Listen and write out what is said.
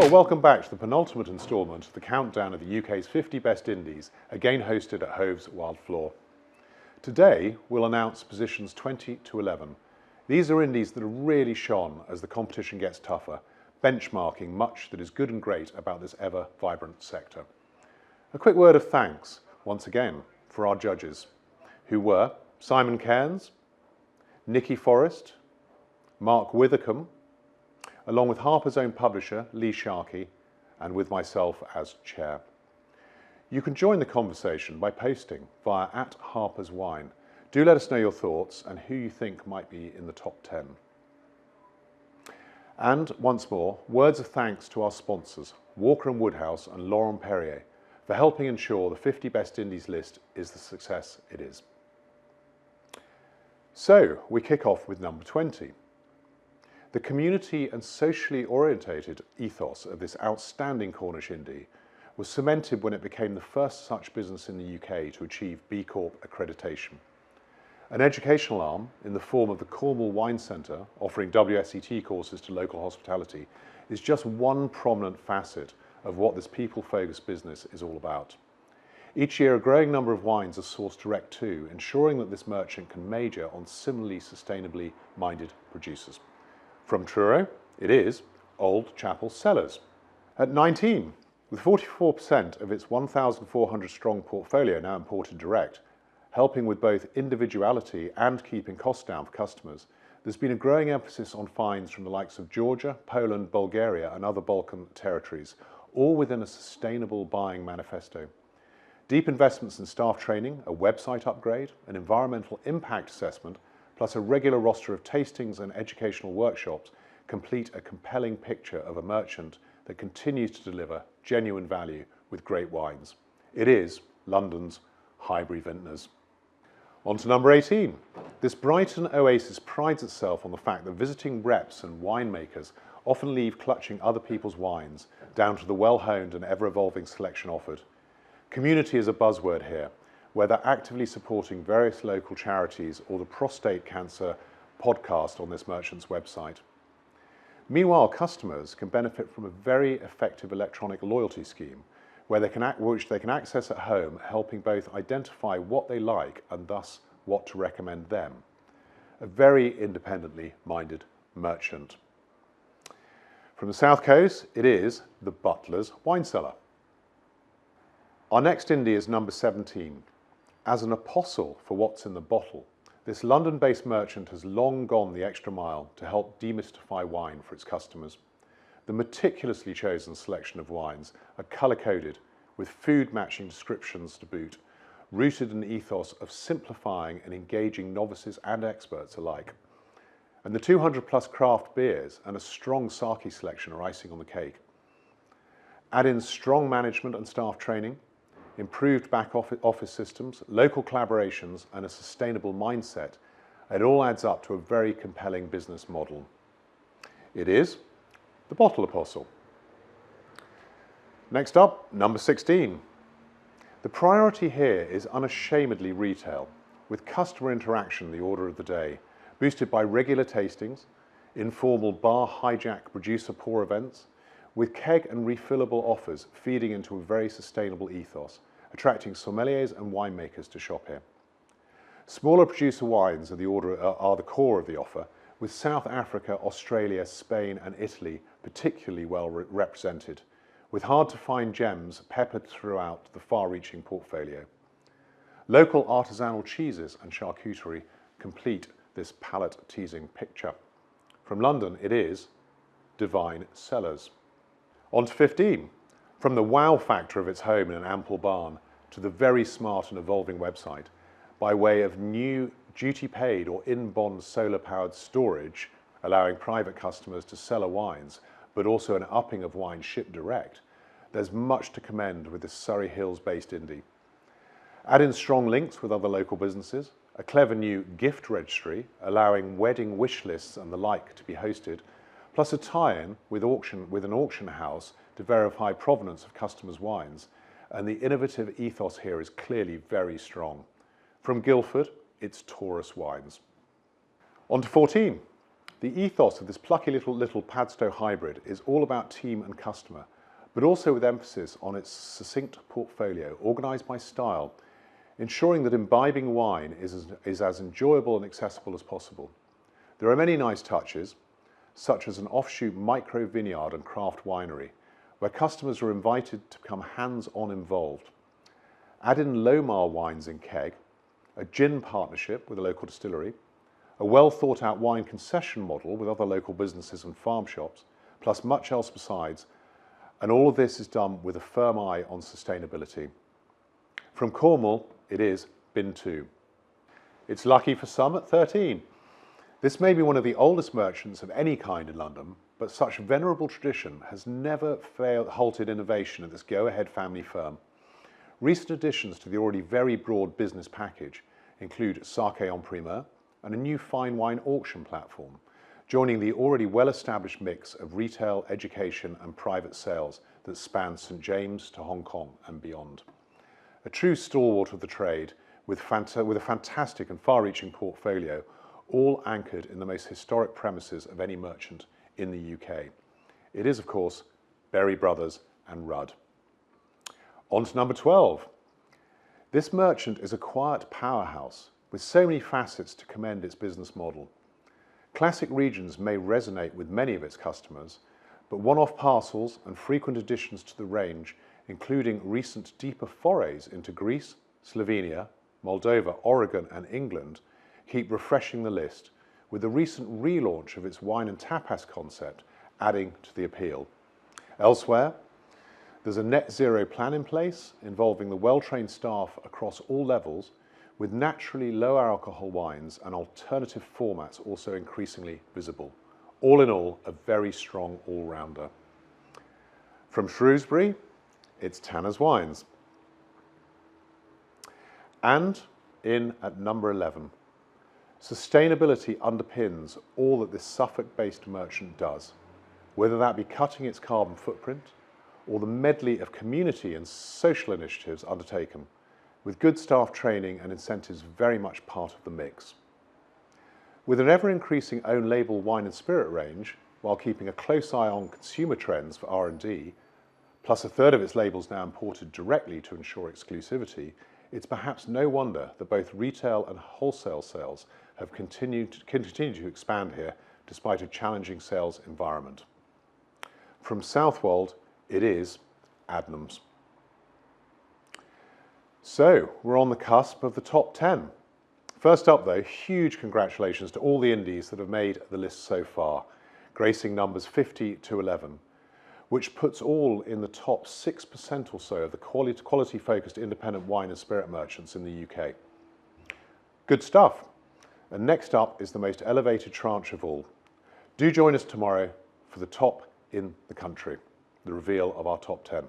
Well, welcome back to the penultimate instalment of the countdown of the UK's 50 best indies, again hosted at Hove's Wild Floor. Today, we'll announce positions 20 to 11. These are indies that have really shone as the competition gets tougher, benchmarking much that is good and great about this ever-vibrant sector. A quick word of thanks, once again, for our judges, who were Simon Cairns, Nikki Forrest, Mark Withercombe, along with Harper's own publisher, Lee Sharkey, and with myself as chair. You can join the conversation by posting via @HarpersWine. Do let us know your thoughts and who you think might be in the top 10. And once more, words of thanks to our sponsors, Walker & Woodhouse and Laurent Perrier, for helping ensure the 50 Best Indies list is the success it is. So, we kick off with number 20. The community and socially orientated ethos of this outstanding Cornish indie was cemented when it became the first such business in the UK to achieve B Corp accreditation. An educational arm in the form of the Cornwall Wine Centre, offering WSET courses to local hospitality, is just one prominent facet of what this people-focused business is all about. Each year, a growing number of wines are sourced direct to, ensuring that this merchant can major on similarly sustainably minded producers. From Truro, it is Old Chapel Cellars. At 19, with 44% of its 1,400 strong portfolio now imported direct, helping with both individuality and keeping costs down for customers, there's been a growing emphasis on finds from the likes of Georgia, Poland, Bulgaria and other Balkan territories, all within a sustainable buying manifesto. Deep investments in staff training, a website upgrade, an environmental impact assessment, plus a regular roster of tastings and educational workshops complete a compelling picture of a merchant that continues to deliver genuine value with great wines. It is London's Highbury Vintners. On to number 18. This Brighton oasis prides itself on the fact that visiting reps and winemakers often leave clutching other people's wines, down to the well-honed and ever-evolving selection offered. Community is a buzzword here, whether actively supporting various local charities or the prostate cancer podcast on this merchant's website. Meanwhile, customers can benefit from a very effective electronic loyalty scheme which they can access at home, helping both identify what they like and thus what to recommend them. A very independently minded merchant. From the South Coast, it is the Butler's Wine Cellar. Our next indie is number 17. As an apostle for what's in the bottle, this London-based merchant has long gone the extra mile to help demystify wine for its customers. The meticulously chosen selection of wines are colour-coded with food-matching descriptions to boot, rooted in the ethos of simplifying and engaging novices and experts alike. And the 200-plus craft beers and a strong sake selection are icing on the cake. Add in strong management and staff training, improved back office systems, local collaborations and a sustainable mindset, it all adds up to a very compelling business model. It is the Bottle Apostle. Next up, number 16. The priority here is unashamedly retail, with customer interaction the order of the day, boosted by regular tastings, informal bar hijack producer pour events, with keg and refillable offers feeding into a very sustainable ethos, attracting sommeliers and winemakers to shop here. Smaller producer wines are the core of the offer, with South Africa, Australia, Spain and Italy particularly well represented, with hard-to-find gems peppered throughout the far-reaching portfolio. Local artisanal cheeses and charcuterie complete this palate-teasing picture. From London, it is Dvine Cellars. On to 15. From the wow factor of its home in an ample barn to the very smart and evolving website, by way of new duty-paid or in-bond solar-powered storage, allowing private customers to sell wines, but also an upping of wine shipped direct, there's much to commend with this Surrey Hills-based indie. Add in strong links with other local businesses, a clever new gift registry allowing wedding wish lists and the like to be hosted, plus a tie-in with an auction house to verify provenance of customers' wines, and the innovative ethos here is clearly very strong. From Guildford, it's Taurus wines. On to 14. The ethos of this plucky little Padstow hybrid is all about team and customer, but also with emphasis on its succinct portfolio, organised by style, ensuring that imbibing wine is as enjoyable and accessible as possible. There are many nice touches, such as an offshoot micro vineyard and craft winery, where customers are invited to become hands-on involved. Add in low-mile wines in keg, a gin partnership with a local distillery, a well-thought-out wine concession model with other local businesses and farm shops, plus much else besides, and all of this is done with a firm eye on sustainability. From Cornwall, it is bin 2. It's lucky for some at 13. This may be one of the oldest merchants of any kind in London, but such venerable tradition has never halted innovation at this go-ahead family firm. Recent additions to the already very broad business package include sake en primeur and a new fine wine auction platform, joining the already well-established mix of retail, education and private sales that spans St James to Hong Kong and beyond. A true stalwart of the trade with a fantastic and far-reaching portfolio, all anchored in the most historic premises of any merchant in the UK. It is, of course, Berry Brothers and Rudd. On to number 12. This merchant is a quiet powerhouse with so many facets to commend its business model. Classic regions may resonate with many of its customers, but one-off parcels and frequent additions to the range, including recent deeper forays into Greece, Slovenia, Moldova, Oregon and England, keep refreshing the list, with the recent relaunch of its wine and tapas concept adding to the appeal. Elsewhere, there's a net zero plan in place involving the well-trained staff across all levels, with naturally lower alcohol wines and alternative formats also increasingly visible. All in all, a very strong all-rounder. From Shrewsbury, it's Tanner's Wines. And in at number 11, sustainability underpins all that this Suffolk-based merchant does, whether that be cutting its carbon footprint or the medley of community and social initiatives undertaken, with good staff training and incentives very much part of the mix. With an ever-increasing own label wine and spirit range, while keeping a close eye on consumer trends for R&D, plus a third of its labels now imported directly to ensure exclusivity, it's perhaps no wonder that both retail and wholesale sales have continued to expand here despite a challenging sales environment. From Southwold, it is Adnams. So, we're on the cusp of the top 10. First up though, huge congratulations to all the indies that have made the list so far, gracing numbers 50 to 11, which puts all in the top 6% or so of the quality-focused independent wine and spirit merchants in the UK. Good stuff. And next up is the most elevated tranche of all. Do join us tomorrow for the top in the country, the reveal of our top 10.